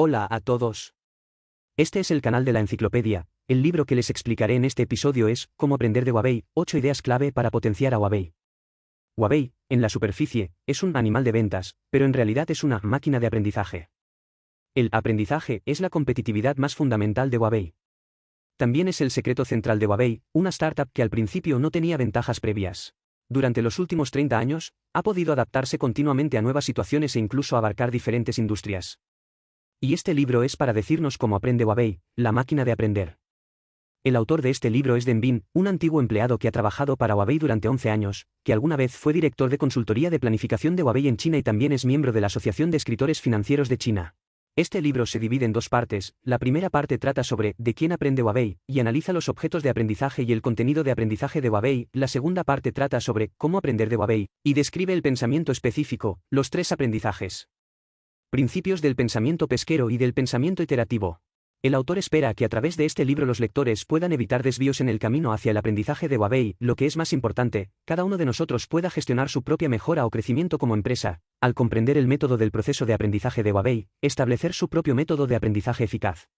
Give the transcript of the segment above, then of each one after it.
Hola a todos. Este es el canal de la enciclopedia. El libro que les explicaré en este episodio es Cómo aprender de Huawei, 8 ideas clave para potenciar a Huawei. Huawei, en la superficie, es un animal de ventas, pero en realidad es una máquina de aprendizaje. El aprendizaje es la competitividad más fundamental de Huawei. También es el secreto central de Huawei, una startup que al principio no tenía ventajas previas. Durante los últimos 30 años, ha podido adaptarse continuamente a nuevas situaciones e incluso abarcar diferentes industrias. Y este libro es para decirnos cómo aprende Huawei, la máquina de aprender. El autor de este libro es Deng Bin, un antiguo empleado que ha trabajado para Huawei durante 11 años, que alguna vez fue director de consultoría de planificación de Huawei en China y también es miembro de la Asociación de Escritores Financieros de China. Este libro se divide en dos partes. La primera parte trata sobre de quién aprende Huawei y analiza los objetos de aprendizaje y el contenido de aprendizaje de Huawei. La segunda parte trata sobre cómo aprender de Huawei y describe el pensamiento específico, los tres aprendizajes. Principios del pensamiento pesquero y del pensamiento iterativo. El autor espera que a través de este libro los lectores puedan evitar desvíos en el camino hacia el aprendizaje de Huawei, lo que es más importante, cada uno de nosotros pueda gestionar su propia mejora o crecimiento como empresa, al comprender el método del proceso de aprendizaje de Huawei, establecer su propio método de aprendizaje eficaz.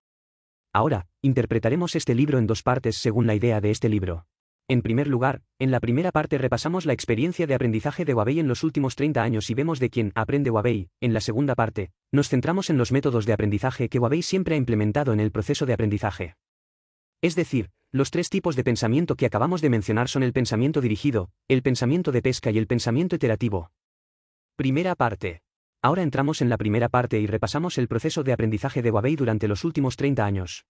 Ahora, interpretaremos este libro en dos partes según la idea de este libro. En primer lugar, en la primera parte repasamos la experiencia de aprendizaje de Huawei en los últimos 30 años y vemos de quién aprende Huawei. En la segunda parte, nos centramos en los métodos de aprendizaje que Huawei siempre ha implementado en el proceso de aprendizaje. Es decir, los tres tipos de pensamiento que acabamos de mencionar son el pensamiento dirigido, el pensamiento de pesca y el pensamiento iterativo. Primera parte. Ahora entramos en la primera parte y repasamos el proceso de aprendizaje de Huawei durante los últimos 30 años.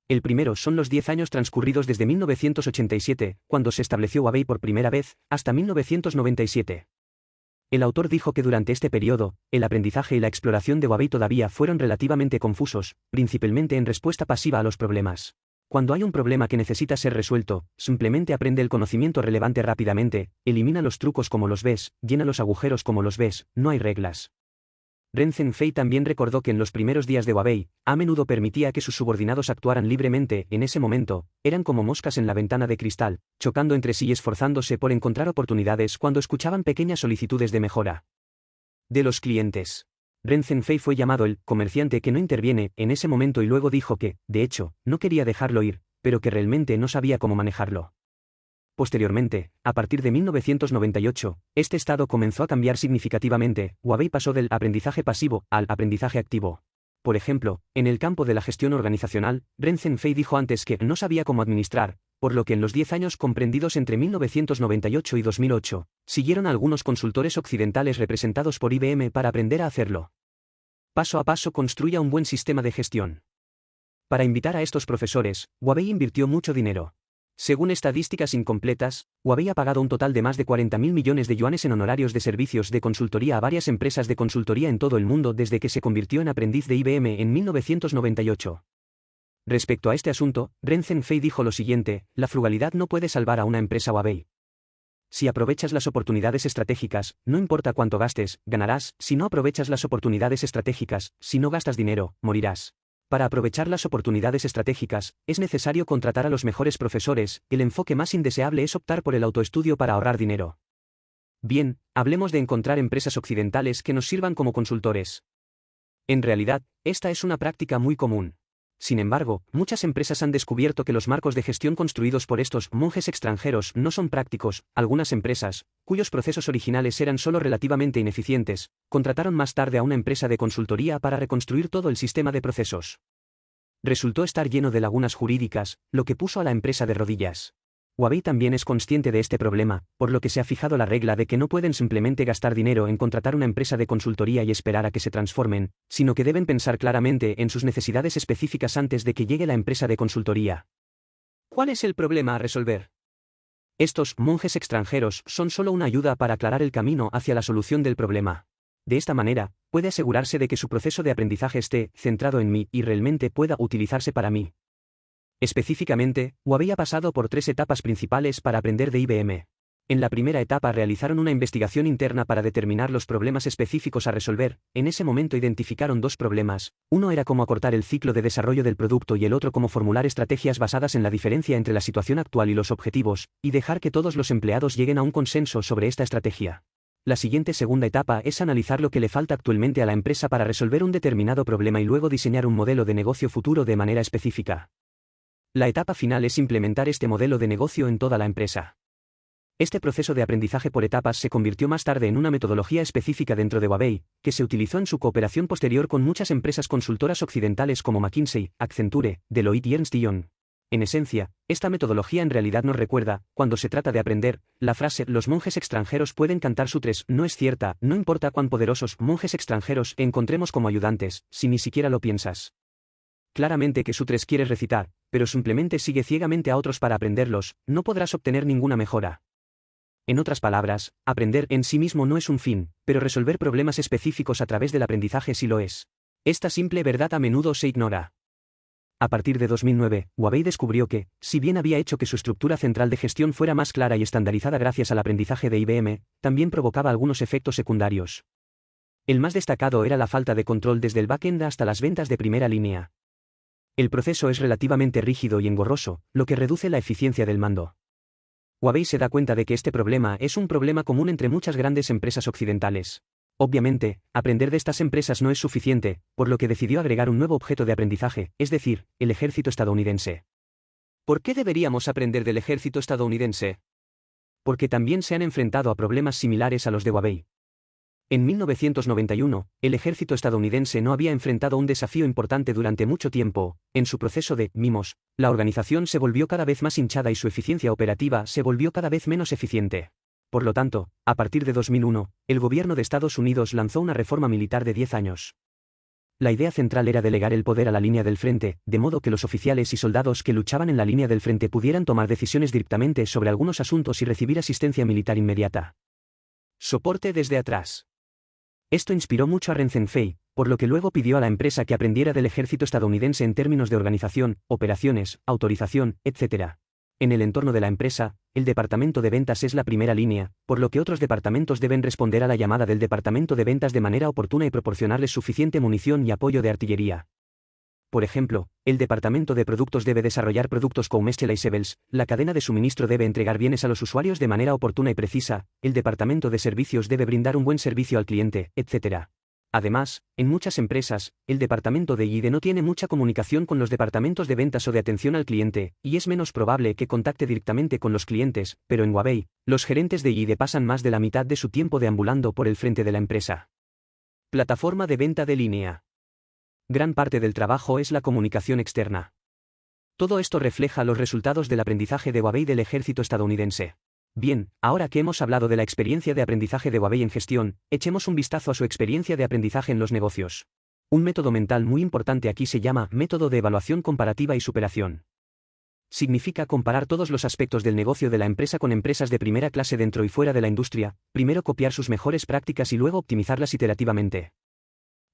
El primero son los 10 años transcurridos desde 1987, cuando se estableció Huawei por primera vez, hasta 1997. El autor dijo que durante este periodo, el aprendizaje y la exploración de Huawei todavía fueron relativamente confusos, principalmente en respuesta pasiva a los problemas. Cuando hay un problema que necesita ser resuelto, simplemente aprende el conocimiento relevante rápidamente, elimina los trucos como los ves, llena los agujeros como los ves, no hay reglas. Ren Zhengfei también recordó que en los primeros días de Huawei, a menudo permitía que sus subordinados actuaran libremente. En ese momento, eran como moscas en la ventana de cristal, chocando entre sí y esforzándose por encontrar oportunidades cuando escuchaban pequeñas solicitudes de mejora de los clientes. Ren Zhengfei fue llamado el comerciante que no interviene en ese momento y luego dijo que, de hecho, no quería dejarlo ir, pero que realmente no sabía cómo manejarlo. Posteriormente, a partir de 1998, este estado comenzó a cambiar significativamente. Huawei pasó del aprendizaje pasivo al aprendizaje activo. Por ejemplo, en el campo de la gestión organizacional, Ren Zhengfei dijo antes que no sabía cómo administrar, por lo que en los 10 años comprendidos entre 1998 y 2008, siguieron a algunos consultores occidentales representados por IBM para aprender a hacerlo. Paso a paso construya un buen sistema de gestión. Para invitar a estos profesores, Huawei invirtió mucho dinero. Según estadísticas incompletas, Huawei ha pagado un total de más de 40.000 millones de yuanes en honorarios de servicios de consultoría a varias empresas de consultoría en todo el mundo desde que se convirtió en aprendiz de IBM en 1998. Respecto a este asunto, Ren Zhengfei dijo lo siguiente: la frugalidad no puede salvar a una empresa Huawei. Si aprovechas las oportunidades estratégicas, no importa cuánto gastes, ganarás. Si no aprovechas las oportunidades estratégicas, si no gastas dinero, morirás. Para aprovechar las oportunidades estratégicas, es necesario contratar a los mejores profesores. El enfoque más indeseable es optar por el autoestudio para ahorrar dinero. Bien, hablemos de encontrar empresas occidentales que nos sirvan como consultores. En realidad, esta es una práctica muy común. Sin embargo, muchas empresas han descubierto que los marcos de gestión construidos por estos monjes extranjeros no son prácticos. Algunas empresas, cuyos procesos originales eran solo relativamente ineficientes, contrataron más tarde a una empresa de consultoría para reconstruir todo el sistema de procesos. Resultó estar lleno de lagunas jurídicas, lo que puso a la empresa de rodillas. Huawei también es consciente de este problema, por lo que se ha fijado la regla de que no pueden simplemente gastar dinero en contratar una empresa de consultoría y esperar a que se transformen, sino que deben pensar claramente en sus necesidades específicas antes de que llegue la empresa de consultoría. ¿Cuál es el problema a resolver? Estos monjes extranjeros son solo una ayuda para aclarar el camino hacia la solución del problema. De esta manera, puede asegurarse de que su proceso de aprendizaje esté centrado en mí y realmente pueda utilizarse para mí. Específicamente, Huawei ha pasado por 3 etapas principales para aprender de IBM. En la primera etapa realizaron una investigación interna para determinar los problemas específicos a resolver. En ese momento identificaron 2 problemas. Uno era cómo acortar el ciclo de desarrollo del producto y el otro cómo formular estrategias basadas en la diferencia entre la situación actual y los objetivos, y dejar que todos los empleados lleguen a un consenso sobre esta estrategia. La siguiente segunda etapa es analizar lo que le falta actualmente a la empresa para resolver un determinado problema y luego diseñar un modelo de negocio futuro de manera específica. La etapa final es implementar este modelo de negocio en toda la empresa. Este proceso de aprendizaje por etapas se convirtió más tarde en una metodología específica dentro de Huawei, que se utilizó en su cooperación posterior con muchas empresas consultoras occidentales como McKinsey, Accenture, Deloitte y Ernst & Young. En esencia, esta metodología en realidad nos recuerda, cuando se trata de aprender, la frase «los monjes extranjeros pueden cantar sutres» no es cierta, no importa cuán poderosos monjes extranjeros encontremos como ayudantes, si ni siquiera lo piensas. Claramente que sutres quieres recitar, pero simplemente sigue ciegamente a otros para aprenderlos, no podrás obtener ninguna mejora. En otras palabras, aprender en sí mismo no es un fin, pero resolver problemas específicos a través del aprendizaje sí lo es. Esta simple verdad a menudo se ignora. A partir de 2009, Huawei descubrió que, si bien había hecho que su estructura central de gestión fuera más clara y estandarizada gracias al aprendizaje de IBM, también provocaba algunos efectos secundarios. El más destacado era la falta de control desde el backend hasta las ventas de primera línea. El proceso es relativamente rígido y engorroso, lo que reduce la eficiencia del mando. Huawei se da cuenta de que este problema es un problema común entre muchas grandes empresas occidentales. Obviamente, aprender de estas empresas no es suficiente, por lo que decidió agregar un nuevo objeto de aprendizaje, es decir, el ejército estadounidense. ¿Por qué deberíamos aprender del ejército estadounidense? Porque también se han enfrentado a problemas similares a los de Huawei. En 1991, el ejército estadounidense no había enfrentado un desafío importante durante mucho tiempo. En su proceso de mimos, la organización se volvió cada vez más hinchada y su eficiencia operativa se volvió cada vez menos eficiente. Por lo tanto, a partir de 2001, el gobierno de Estados Unidos lanzó una reforma militar de 10 años. La idea central era delegar el poder a la línea del frente, de modo que los oficiales y soldados que luchaban en la línea del frente pudieran tomar decisiones directamente sobre algunos asuntos y recibir asistencia militar inmediata. Soporte desde atrás. Esto inspiró mucho a Ren Zhengfei, por lo que luego pidió a la empresa que aprendiera del ejército estadounidense en términos de organización, operaciones, autorización, etc. En el entorno de la empresa, el departamento de ventas es la primera línea, por lo que otros departamentos deben responder a la llamada del departamento de ventas de manera oportuna y proporcionarles suficiente munición y apoyo de artillería. Por ejemplo, el departamento de productos debe desarrollar productos comestibles, la cadena de suministro debe entregar bienes a los usuarios de manera oportuna y precisa, el departamento de servicios debe brindar un buen servicio al cliente, etc. Además, en muchas empresas, el departamento de I+D no tiene mucha comunicación con los departamentos de ventas o de atención al cliente, y es menos probable que contacte directamente con los clientes, pero en Huawei, los gerentes de I+D pasan más de la mitad de su tiempo deambulando por el frente de la empresa. Plataforma de venta de línea. Gran parte del trabajo es la comunicación externa. Todo esto refleja los resultados del aprendizaje de Huawei del ejército estadounidense. Bien, ahora que hemos hablado de la experiencia de aprendizaje de Huawei en gestión, echemos un vistazo a su experiencia de aprendizaje en los negocios. Un método mental muy importante aquí se llama método de evaluación comparativa y superación. Significa comparar todos los aspectos del negocio de la empresa con empresas de primera clase dentro y fuera de la industria, primero copiar sus mejores prácticas y luego optimizarlas iterativamente.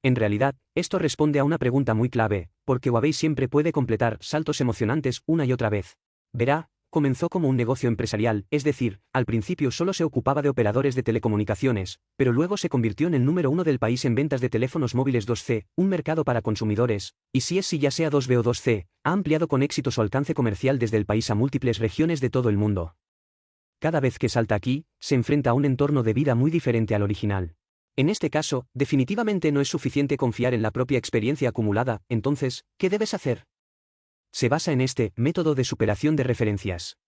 En realidad, esto responde a una pregunta muy clave, porque Huawei siempre puede completar saltos emocionantes una y otra vez. Verá, comenzó como un negocio empresarial, es decir, al principio solo se ocupaba de operadores de telecomunicaciones, pero luego se convirtió en el número 1 del país en ventas de teléfonos móviles 2C, un mercado para consumidores, y si ya sea 2B o 2C, ha ampliado con éxito su alcance comercial desde el país a múltiples regiones de todo el mundo. Cada vez que salta aquí, se enfrenta a un entorno de vida muy diferente al original. En este caso, definitivamente no es suficiente confiar en la propia experiencia acumulada, entonces, ¿qué debes hacer? Se basa en este método de superación de referencias.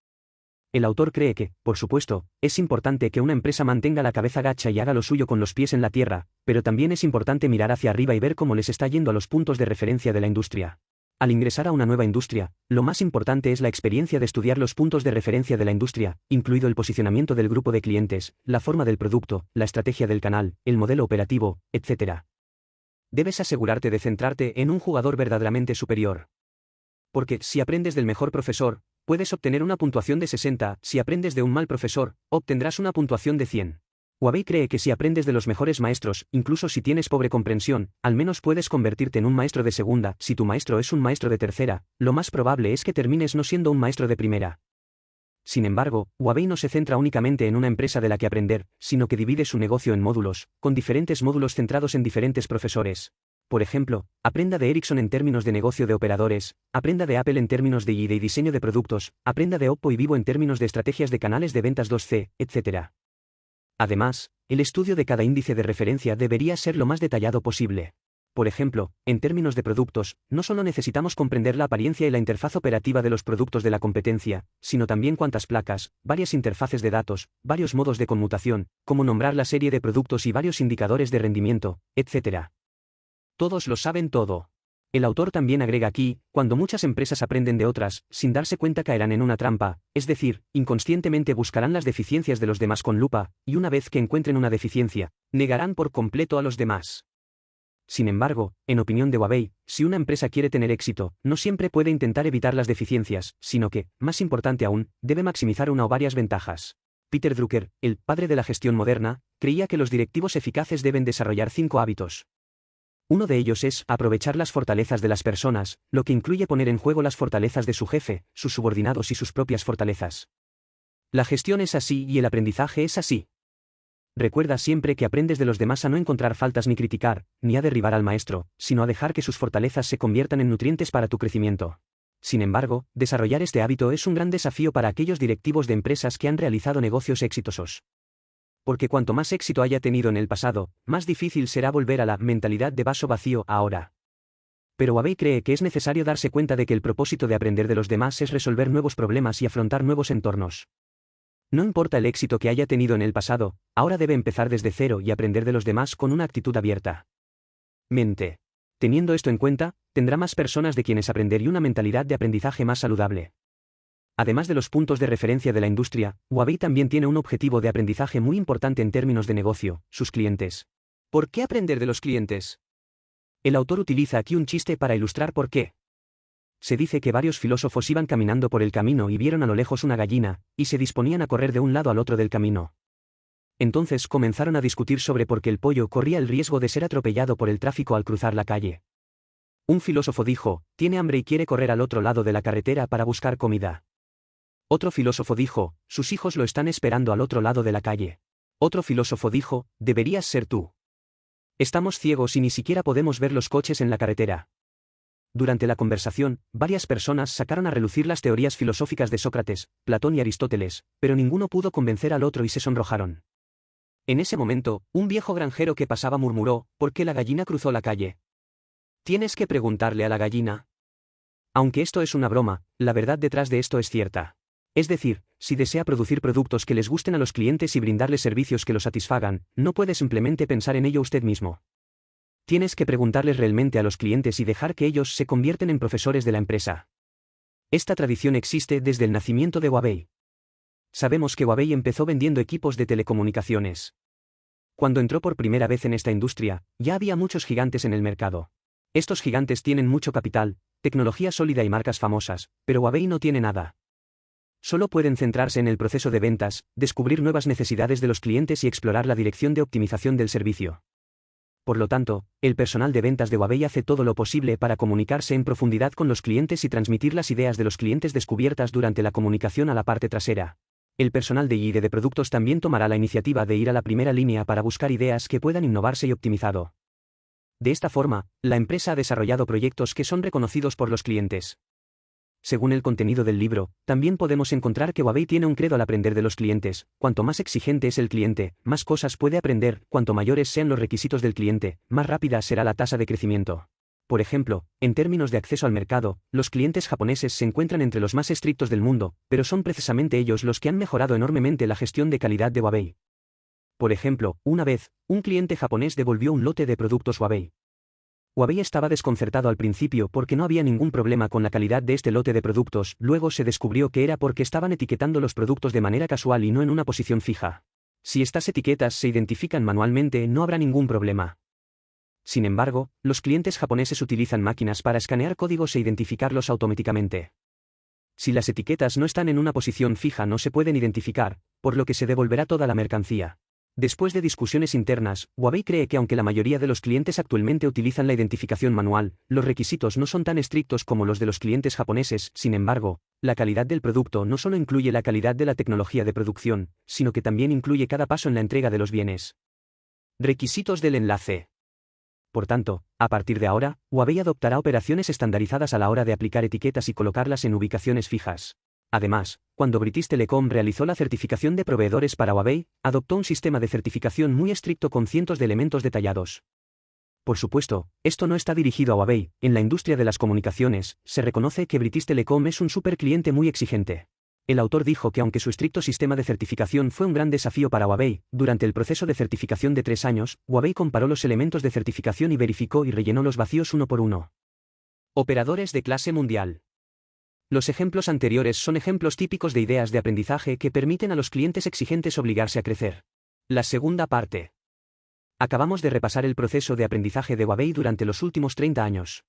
El autor cree que, por supuesto, es importante que una empresa mantenga la cabeza gacha y haga lo suyo con los pies en la tierra, pero también es importante mirar hacia arriba y ver cómo les está yendo a los puntos de referencia de la industria. Al ingresar a una nueva industria, lo más importante es la experiencia de estudiar los puntos de referencia de la industria, incluido el posicionamiento del grupo de clientes, la forma del producto, la estrategia del canal, el modelo operativo, etc. Debes asegurarte de centrarte en un jugador verdaderamente superior. Porque, si aprendes del mejor profesor, puedes obtener una puntuación de 60, si aprendes de un mal profesor, obtendrás una puntuación de 100. Huawei cree que si aprendes de los mejores maestros, incluso si tienes pobre comprensión, al menos puedes convertirte en un maestro de segunda. Si tu maestro es un maestro de tercera, lo más probable es que termines no siendo un maestro de primera. Sin embargo, Huawei no se centra únicamente en una empresa de la que aprender, sino que divide su negocio en módulos, con diferentes módulos centrados en diferentes profesores. Por ejemplo, aprenda de Ericsson en términos de negocio de operadores, aprenda de Apple en términos de I+D y diseño de productos, aprenda de Oppo y Vivo en términos de estrategias de canales de ventas 2C, etc. Además, el estudio de cada índice de referencia debería ser lo más detallado posible. Por ejemplo, en términos de productos, no solo necesitamos comprender la apariencia y la interfaz operativa de los productos de la competencia, sino también cuántas placas, varias interfaces de datos, varios modos de conmutación, cómo nombrar la serie de productos y varios indicadores de rendimiento, etc. Todos lo saben todo. El autor también agrega aquí, cuando muchas empresas aprenden de otras, sin darse cuenta caerán en una trampa, es decir, inconscientemente buscarán las deficiencias de los demás con lupa, y una vez que encuentren una deficiencia, negarán por completo a los demás. Sin embargo, en opinión de Huawei, si una empresa quiere tener éxito, no siempre puede intentar evitar las deficiencias, sino que, más importante aún, debe maximizar una o varias ventajas. Peter Drucker, el padre de la gestión moderna, creía que los directivos eficaces deben desarrollar 5 hábitos. Uno de ellos es aprovechar las fortalezas de las personas, lo que incluye poner en juego las fortalezas de su jefe, sus subordinados y sus propias fortalezas. La gestión es así y el aprendizaje es así. Recuerda siempre que aprendes de los demás a no encontrar faltas ni criticar, ni a derribar al maestro, sino a dejar que sus fortalezas se conviertan en nutrientes para tu crecimiento. Sin embargo, desarrollar este hábito es un gran desafío para aquellos directivos de empresas que han realizado negocios exitosos. Porque cuanto más éxito haya tenido en el pasado, más difícil será volver a la mentalidad de vaso vacío ahora. Pero Huawei cree que es necesario darse cuenta de que el propósito de aprender de los demás es resolver nuevos problemas y afrontar nuevos entornos. No importa el éxito que haya tenido en el pasado, ahora debe empezar desde cero y aprender de los demás con una actitud abierta. Mente. Teniendo esto en cuenta, tendrá más personas de quienes aprender y una mentalidad de aprendizaje más saludable. Además de los puntos de referencia de la industria, Huawei también tiene un objetivo de aprendizaje muy importante en términos de negocio, sus clientes. ¿Por qué aprender de los clientes? El autor utiliza aquí un chiste para ilustrar por qué. Se dice que varios filósofos iban caminando por el camino y vieron a lo lejos una gallina, y se disponían a correr de un lado al otro del camino. Entonces comenzaron a discutir sobre por qué el pollo corría el riesgo de ser atropellado por el tráfico al cruzar la calle. Un filósofo dijo, tiene hambre y quiere correr al otro lado de la carretera para buscar comida. Otro filósofo dijo, sus hijos lo están esperando al otro lado de la calle. Otro filósofo dijo, deberías ser tú. Estamos ciegos y ni siquiera podemos ver los coches en la carretera. Durante la conversación, varias personas sacaron a relucir las teorías filosóficas de Sócrates, Platón y Aristóteles, pero ninguno pudo convencer al otro y se sonrojaron. En ese momento, un viejo granjero que pasaba murmuró, ¿por qué la gallina cruzó la calle? Tienes que preguntarle a la gallina. Aunque esto es una broma, la verdad detrás de esto es cierta. Es decir, si desea producir productos que les gusten a los clientes y brindarles servicios que los satisfagan, no puede simplemente pensar en ello usted mismo. Tienes que preguntarles realmente a los clientes y dejar que ellos se convierten en profesores de la empresa. Esta tradición existe desde el nacimiento de Huawei. Sabemos que Huawei empezó vendiendo equipos de telecomunicaciones. Cuando entró por primera vez en esta industria, ya había muchos gigantes en el mercado. Estos gigantes tienen mucho capital, tecnología sólida y marcas famosas, pero Huawei no tiene nada. Solo pueden centrarse en el proceso de ventas, descubrir nuevas necesidades de los clientes y explorar la dirección de optimización del servicio. Por lo tanto, el personal de ventas de Huawei hace todo lo posible para comunicarse en profundidad con los clientes y transmitir las ideas de los clientes descubiertas durante la comunicación a la parte trasera. El personal de I+D de productos también tomará la iniciativa de ir a la primera línea para buscar ideas que puedan innovarse y optimizado. De esta forma, la empresa ha desarrollado proyectos que son reconocidos por los clientes. Según el contenido del libro, también podemos encontrar que Huawei tiene un credo al aprender de los clientes. Cuanto más exigente es el cliente, más cosas puede aprender. Cuanto mayores sean los requisitos del cliente, más rápida será la tasa de crecimiento. Por ejemplo, en términos de acceso al mercado, los clientes japoneses se encuentran entre los más estrictos del mundo, pero son precisamente ellos los que han mejorado enormemente la gestión de calidad de Huawei. Por ejemplo, una vez, un cliente japonés devolvió un lote de productos Huawei. Huawei estaba desconcertado al principio porque no había ningún problema con la calidad de este lote de productos, luego se descubrió que era porque estaban etiquetando los productos de manera casual y no en una posición fija. Si estas etiquetas se identifican manualmente no habrá ningún problema. Sin embargo, los clientes japoneses utilizan máquinas para escanear códigos e identificarlos automáticamente. Si las etiquetas no están en una posición fija no se pueden identificar, por lo que se devolverá toda la mercancía. Después de discusiones internas, Huawei cree que aunque la mayoría de los clientes actualmente utilizan la identificación manual, los requisitos no son tan estrictos como los de los clientes japoneses. Sin embargo, la calidad del producto no solo incluye la calidad de la tecnología de producción, sino que también incluye cada paso en la entrega de los bienes. Requisitos del enlace. Por tanto, a partir de ahora, Huawei adoptará operaciones estandarizadas a la hora de aplicar etiquetas y colocarlas en ubicaciones fijas. Además, cuando British Telecom realizó la certificación de proveedores para Huawei, adoptó un sistema de certificación muy estricto con cientos de elementos detallados. Por supuesto, esto no está dirigido a Huawei. En la industria de las comunicaciones, se reconoce que British Telecom es un supercliente muy exigente. El autor dijo que aunque su estricto sistema de certificación fue un gran desafío para Huawei, durante el proceso de certificación de 3 años, Huawei comparó los elementos de certificación y verificó y rellenó los vacíos uno por uno. Operadores de clase mundial. Los ejemplos anteriores son ejemplos típicos de ideas de aprendizaje que permiten a los clientes exigentes obligarse a crecer. La segunda parte. Acabamos de repasar el proceso de aprendizaje de Huawei durante los últimos 30 años.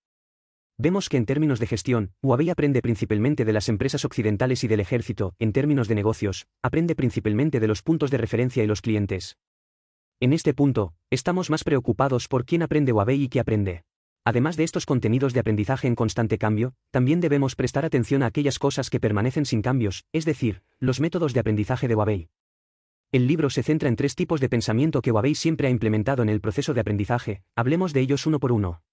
Vemos que en términos de gestión, Huawei aprende principalmente de las empresas occidentales y del ejército. En términos de negocios, aprende principalmente de los puntos de referencia y los clientes. En este punto, estamos más preocupados por quién aprende Huawei y qué aprende. Además de estos contenidos de aprendizaje en constante cambio, también debemos prestar atención a aquellas cosas que permanecen sin cambios, es decir, los métodos de aprendizaje de Huawei. El libro se centra en 3 tipos de pensamiento que Huawei siempre ha implementado en el proceso de aprendizaje. Hablemos de ellos uno por uno.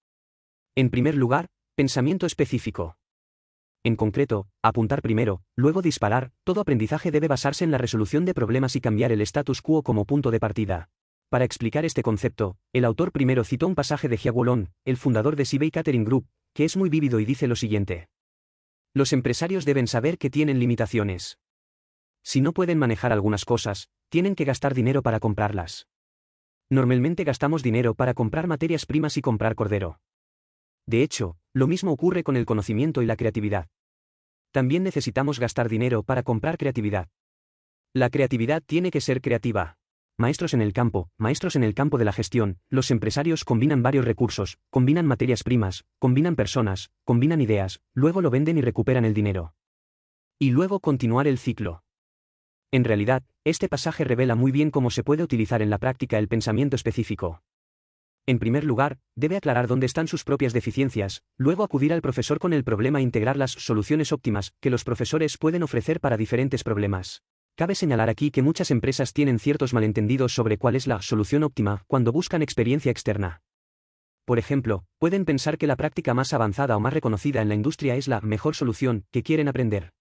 En primer lugar, pensamiento específico. En concreto, apuntar primero, luego disparar. Todo aprendizaje debe basarse en la resolución de problemas y cambiar el status quo como punto de partida. Para explicar este concepto, el autor primero citó un pasaje de Hua Lon, el fundador de CBA Catering Group, que es muy vívido y dice lo siguiente. Los empresarios deben saber que tienen limitaciones. Si no pueden manejar algunas cosas, tienen que gastar dinero para comprarlas. Normalmente gastamos dinero para comprar materias primas y comprar cordero. De hecho, lo mismo ocurre con el conocimiento y la creatividad. También necesitamos gastar dinero para comprar creatividad. La creatividad tiene que ser creativa. Maestros en el campo de la gestión, los empresarios combinan varios recursos, combinan materias primas, combinan personas, combinan ideas, luego lo venden y recuperan el dinero. Y luego continuar el ciclo. En realidad, este pasaje revela muy bien cómo se puede utilizar en la práctica el pensamiento específico. En primer lugar, debe aclarar dónde están sus propias deficiencias, luego acudir al profesor con el problema e integrar las soluciones óptimas que los profesores pueden ofrecer para diferentes problemas. Cabe señalar aquí que muchas empresas tienen ciertos malentendidos sobre cuál es la solución óptima cuando buscan experiencia externa. Por ejemplo, pueden pensar que la práctica más avanzada o más reconocida en la industria es la mejor solución que quieren aprender.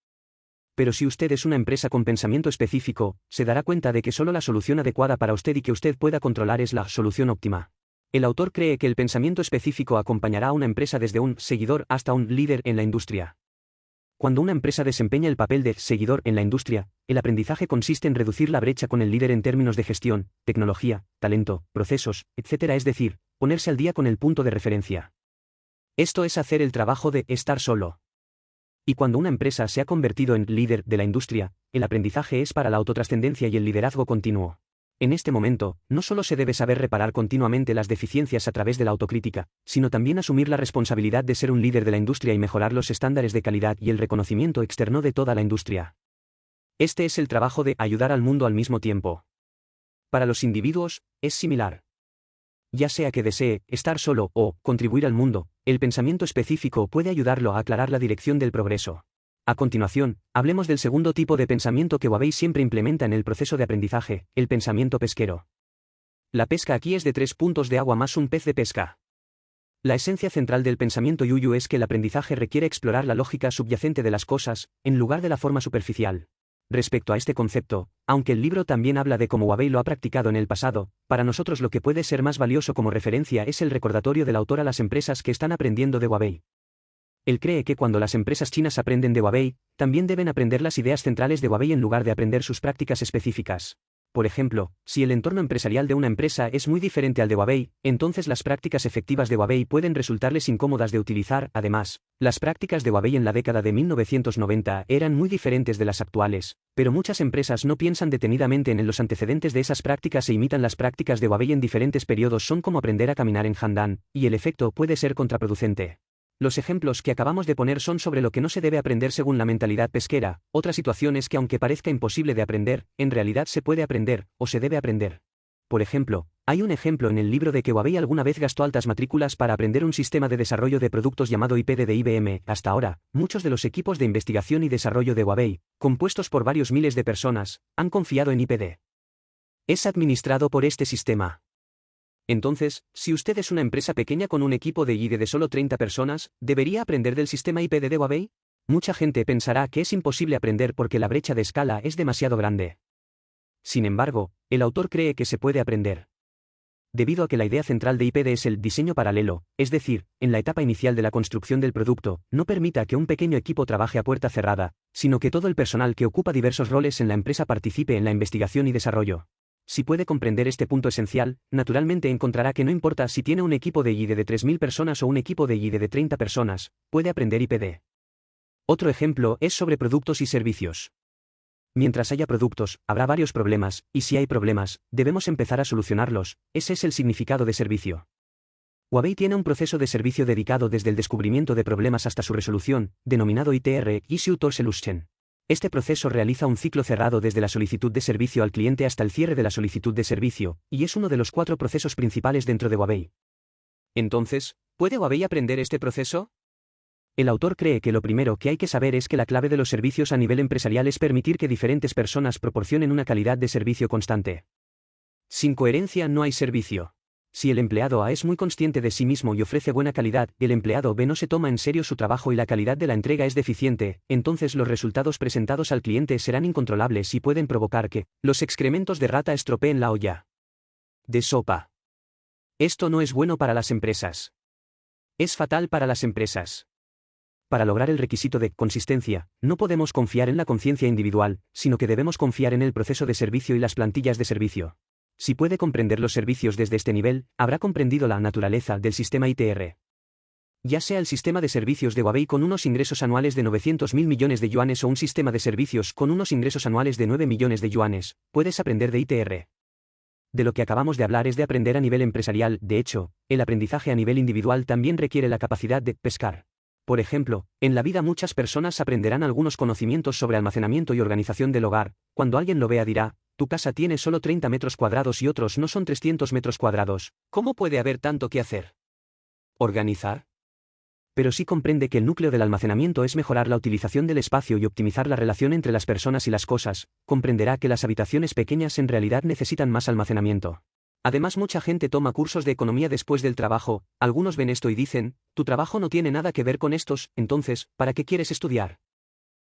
Pero si usted es una empresa con pensamiento específico, se dará cuenta de que solo la solución adecuada para usted y que usted pueda controlar es la solución óptima. El autor cree que el pensamiento específico acompañará a una empresa desde un seguidor hasta un líder en la industria. Cuando una empresa desempeña el papel de seguidor en la industria, el aprendizaje consiste en reducir la brecha con el líder en términos de gestión, tecnología, talento, procesos, etc. Es decir, ponerse al día con el punto de referencia. Esto es hacer el trabajo de estar solo. Y cuando una empresa se ha convertido en líder de la industria, el aprendizaje es para la autotrascendencia y el liderazgo continuo. En este momento, no solo se debe saber reparar continuamente las deficiencias a través de la autocrítica, sino también asumir la responsabilidad de ser un líder de la industria y mejorar los estándares de calidad y el reconocimiento externo de toda la industria. Este es el trabajo de ayudar al mundo al mismo tiempo. Para los individuos, es similar. Ya sea que desee estar solo o contribuir al mundo, el pensamiento específico puede ayudarlo a aclarar la dirección del progreso. A continuación, hablemos del segundo tipo de pensamiento que Huawei siempre implementa en el proceso de aprendizaje, el pensamiento pesquero. La pesca aquí es de 3 puntos de agua más un pez de pesca. La esencia central del pensamiento Yuyu es que el aprendizaje requiere explorar la lógica subyacente de las cosas, en lugar de la forma superficial. Respecto a este concepto, aunque el libro también habla de cómo Huawei lo ha practicado en el pasado, para nosotros lo que puede ser más valioso como referencia es el recordatorio del autor a las empresas que están aprendiendo de Huawei. Él cree que cuando las empresas chinas aprenden de Huawei, también deben aprender las ideas centrales de Huawei en lugar de aprender sus prácticas específicas. Por ejemplo, si el entorno empresarial de una empresa es muy diferente al de Huawei, entonces las prácticas efectivas de Huawei pueden resultarles incómodas de utilizar. Además, las prácticas de Huawei en la década de 1990 eran muy diferentes de las actuales, pero muchas empresas no piensan detenidamente en los antecedentes de esas prácticas e imitan las prácticas de Huawei en diferentes periodos. Son como aprender a caminar en Handan, y el efecto puede ser contraproducente. Los ejemplos que acabamos de poner son sobre lo que no se debe aprender según la mentalidad pesquera. Otra situación es que aunque parezca imposible de aprender, en realidad se puede aprender, o se debe aprender. Por ejemplo, hay un ejemplo en el libro de que Huawei alguna vez gastó altas matrículas para aprender un sistema de desarrollo de productos llamado IPD de IBM. Hasta ahora, muchos de los equipos de investigación y desarrollo de Huawei, compuestos por varios miles de personas, han confiado en IPD. Es administrado por este sistema. Entonces, si usted es una empresa pequeña con un equipo de I+D de solo 30 personas, ¿debería aprender del sistema IPD de Huawei? Mucha gente pensará que es imposible aprender porque la brecha de escala es demasiado grande. Sin embargo, el autor cree que se puede aprender. Debido a que la idea central de IPD es el diseño paralelo, es decir, en la etapa inicial de la construcción del producto, no permita que un pequeño equipo trabaje a puerta cerrada, sino que todo el personal que ocupa diversos roles en la empresa participe en la investigación y desarrollo. Si puede comprender este punto esencial, naturalmente encontrará que no importa si tiene un equipo de I+D de 3.000 personas o un equipo de I+D de 30 personas, puede aprender IPD. Otro ejemplo es sobre productos y servicios. Mientras haya productos, habrá varios problemas, y si hay problemas, debemos empezar a solucionarlos. Ese es el significado de servicio. Huawei tiene un proceso de servicio dedicado desde el descubrimiento de problemas hasta su resolución, denominado ITR, Issue to Solution. Este proceso realiza un ciclo cerrado desde la solicitud de servicio al cliente hasta el cierre de la solicitud de servicio, y es uno de los 4 procesos principales dentro de Huawei. Entonces, ¿puede Huawei aprender este proceso? El autor cree que lo primero que hay que saber es que la clave de los servicios a nivel empresarial es permitir que diferentes personas proporcionen una calidad de servicio constante. Sin coherencia no hay servicio. Si el empleado A es muy consciente de sí mismo y ofrece buena calidad, y el empleado B no se toma en serio su trabajo y la calidad de la entrega es deficiente, entonces los resultados presentados al cliente serán incontrolables y pueden provocar que los excrementos de rata estropeen la olla de sopa. Esto no es bueno para las empresas. Es fatal para las empresas. Para lograr el requisito de consistencia, no podemos confiar en la conciencia individual, sino que debemos confiar en el proceso de servicio y las plantillas de servicio. Si puede comprender los servicios desde este nivel, habrá comprendido la naturaleza del sistema ITR. Ya sea el sistema de servicios de Huawei con unos ingresos anuales de 900.000 millones de yuanes o un sistema de servicios con unos ingresos anuales de 9 millones de yuanes, puedes aprender de ITR. De lo que acabamos de hablar es de aprender a nivel empresarial. De hecho, el aprendizaje a nivel individual también requiere la capacidad de pescar. Por ejemplo, en la vida muchas personas aprenderán algunos conocimientos sobre almacenamiento y organización del hogar. Cuando alguien lo vea dirá, tu casa tiene solo 30 metros cuadrados y otros no son 300 metros cuadrados. ¿Cómo puede haber tanto que hacer? ¿Organizar? Pero si comprende que el núcleo del almacenamiento es mejorar la utilización del espacio y optimizar la relación entre las personas y las cosas, comprenderá que las habitaciones pequeñas en realidad necesitan más almacenamiento. Además, mucha gente toma cursos de economía después del trabajo. Algunos ven esto y dicen, tu trabajo no tiene nada que ver con estos, entonces, ¿para qué quieres estudiar?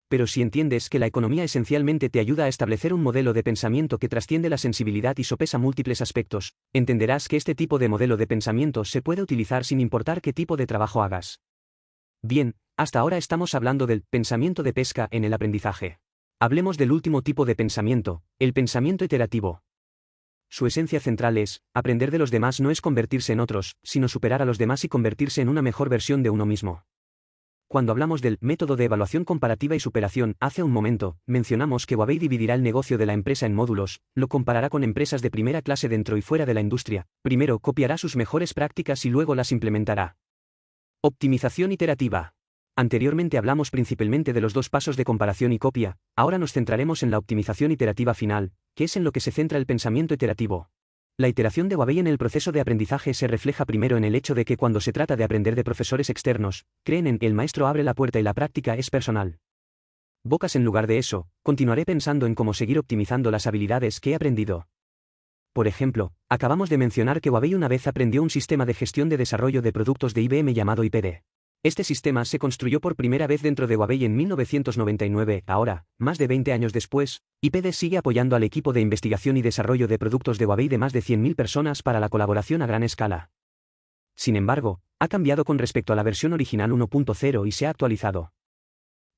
Pero si entiendes que la economía esencialmente te ayuda a establecer un modelo de pensamiento que trasciende la sensibilidad y sopesa múltiples aspectos, entenderás que este tipo de modelo de pensamiento se puede utilizar sin importar qué tipo de trabajo hagas. Bien, hasta ahora estamos hablando del pensamiento de pesca en el aprendizaje. Hablemos del último tipo de pensamiento, el pensamiento iterativo. Su esencia central es, aprender de los demás no es convertirse en otros, sino superar a los demás y convertirse en una mejor versión de uno mismo. Cuando hablamos del método de evaluación comparativa y superación, hace un momento, mencionamos que Huawei dividirá el negocio de la empresa en módulos, lo comparará con empresas de primera clase dentro y fuera de la industria, primero copiará sus mejores prácticas y luego las implementará. Optimización iterativa. Anteriormente hablamos principalmente de los 2 pasos de comparación y copia, ahora nos centraremos en la optimización iterativa final, que es en lo que se centra el pensamiento iterativo. La iteración de Huawei en el proceso de aprendizaje se refleja primero en el hecho de que cuando se trata de aprender de profesores externos, creen en el maestro abre la puerta y la práctica es personal. Bocas en lugar de eso, continuaré pensando en cómo seguir optimizando las habilidades que he aprendido. Por ejemplo, acabamos de mencionar que Huawei una vez aprendió un sistema de gestión de desarrollo de productos de IBM llamado IPD. Este sistema se construyó por primera vez dentro de Huawei en 1999. Ahora, más de 20 años después, IPD sigue apoyando al equipo de investigación y desarrollo de productos de Huawei de más de 100.000 personas para la colaboración a gran escala. Sin embargo, ha cambiado con respecto a la versión original 1.0 y se ha actualizado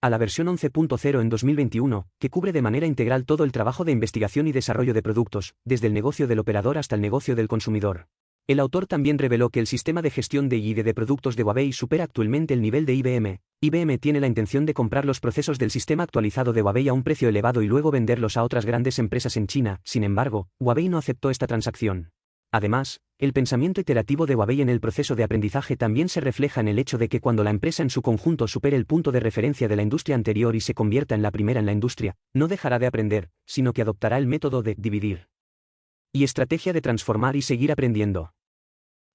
a la versión 11.0 en 2021, que cubre de manera integral todo el trabajo de investigación y desarrollo de productos, desde el negocio del operador hasta el negocio del consumidor. El autor también reveló que el sistema de gestión de I+D de productos de Huawei supera actualmente el nivel de IBM. IBM tiene la intención de comprar los procesos del sistema actualizado de Huawei a un precio elevado y luego venderlos a otras grandes empresas en China. Sin embargo, Huawei no aceptó esta transacción. Además, el pensamiento iterativo de Huawei en el proceso de aprendizaje también se refleja en el hecho de que cuando la empresa en su conjunto supere el punto de referencia de la industria anterior y se convierta en la primera en la industria, no dejará de aprender, sino que adoptará el método de dividir y estrategia de transformar y seguir aprendiendo.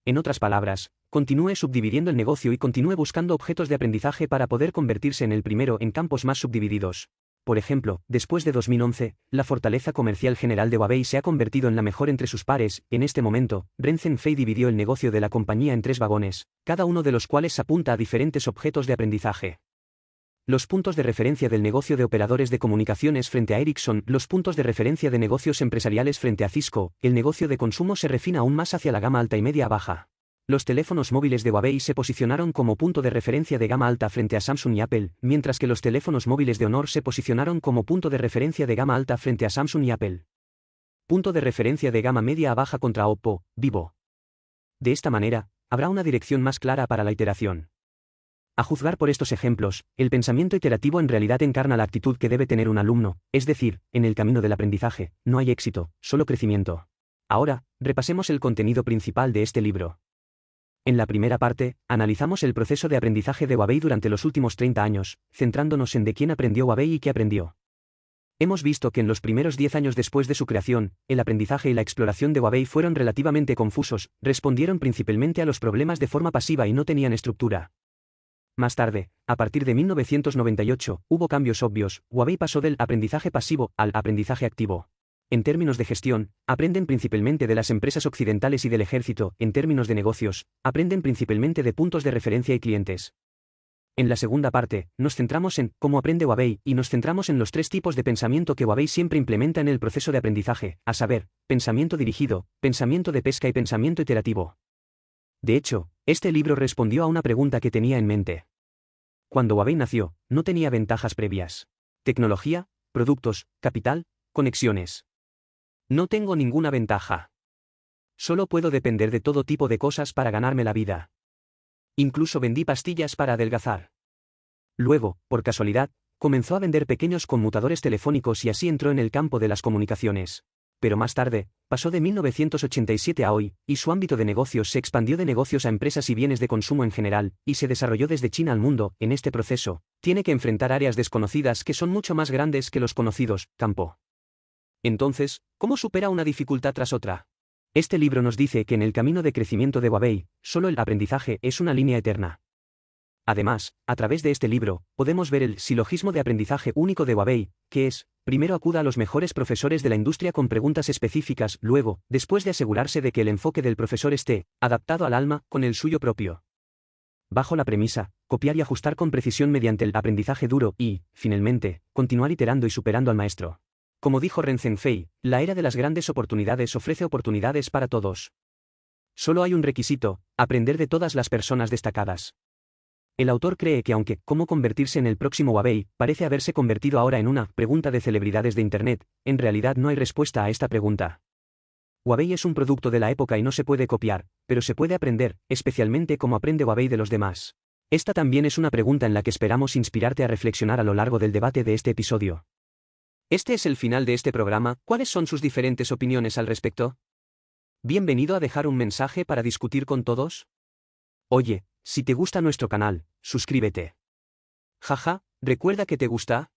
En otras palabras, continúe subdividiendo el negocio y continúe buscando objetos de aprendizaje para poder convertirse en el primero en campos más subdivididos. Por ejemplo, después de 2011, la fortaleza comercial general de Huawei se ha convertido en la mejor entre sus pares. En este momento, Ren Zhengfei dividió el negocio de la compañía en 3 vagones, cada uno de los cuales apunta a diferentes objetos de aprendizaje. Los puntos de referencia del negocio de operadores de comunicaciones frente a Ericsson, los puntos de referencia de negocios empresariales frente a Cisco, el negocio de consumo se refina aún más hacia la gama alta y media baja. Los teléfonos móviles de Huawei se posicionaron como punto de referencia de gama alta frente a Samsung y Apple, mientras que los teléfonos móviles de Honor se posicionaron como punto de referencia de gama alta frente a Samsung y Apple. Punto de referencia de gama media a baja contra Oppo, Vivo. De esta manera, habrá una dirección más clara para la iteración. A juzgar por estos ejemplos, el pensamiento iterativo en realidad encarna la actitud que debe tener un alumno, es decir, en el camino del aprendizaje, no hay éxito, solo crecimiento. Ahora, repasemos el contenido principal de este libro. En la primera parte, analizamos el proceso de aprendizaje de Huawei durante los últimos 30 años, centrándonos en de quién aprendió Huawei y qué aprendió. Hemos visto que en los primeros 10 años después de su creación, el aprendizaje y la exploración de Huawei fueron relativamente confusos, respondieron principalmente a los problemas de forma pasiva y no tenían estructura. Más tarde, a partir de 1998, hubo cambios obvios. Huawei pasó del aprendizaje pasivo al aprendizaje activo. En términos de gestión, aprenden principalmente de las empresas occidentales y del ejército. En términos de negocios, aprenden principalmente de puntos de referencia y clientes. En la segunda parte, nos centramos en cómo aprende Huawei y nos centramos en los 3 tipos de pensamiento que Huawei siempre implementa en el proceso de aprendizaje, a saber, pensamiento dirigido, pensamiento de pesca y pensamiento iterativo. De hecho, este libro respondió a una pregunta que tenía en mente. Cuando Huawei nació, no tenía ventajas previas. Tecnología, productos, capital, conexiones. No tengo ninguna ventaja. Solo puedo depender de todo tipo de cosas para ganarme la vida. Incluso vendí pastillas para adelgazar. Luego, por casualidad, comenzó a vender pequeños conmutadores telefónicos y así entró en el campo de las comunicaciones. Pero más tarde, pasó de 1987 a hoy, y su ámbito de negocios se expandió de negocios a empresas y bienes de consumo en general, y se desarrolló desde China al mundo. En este proceso, tiene que enfrentar áreas desconocidas que son mucho más grandes que los conocidos, campo. Entonces, ¿cómo supera una dificultad tras otra? Este libro nos dice que en el camino de crecimiento de Huawei, solo el aprendizaje es una línea eterna. Además, a través de este libro, podemos ver el silogismo de aprendizaje único de Huawei, que es: primero acuda a los mejores profesores de la industria con preguntas específicas, luego, después de asegurarse de que el enfoque del profesor esté adaptado al alma, con el suyo propio. Bajo la premisa, copiar y ajustar con precisión mediante el aprendizaje duro y, finalmente, continuar iterando y superando al maestro. Como dijo Ren Zhengfei, la era de las grandes oportunidades ofrece oportunidades para todos. Solo hay un requisito: aprender de todas las personas destacadas. El autor cree que aunque cómo convertirse en el próximo Huawei parece haberse convertido ahora en una pregunta de celebridades de Internet, en realidad no hay respuesta a esta pregunta. Huawei es un producto de la época y no se puede copiar, pero se puede aprender, especialmente como aprende Huawei de los demás. Esta también es una pregunta en la que esperamos inspirarte a reflexionar a lo largo del debate de este episodio. Este es el final de este programa. ¿Cuáles son sus diferentes opiniones al respecto? Bienvenido a dejar un mensaje para discutir con todos. Oye, si te gusta nuestro canal, suscríbete. Jaja, ¿recuerda que te gusta?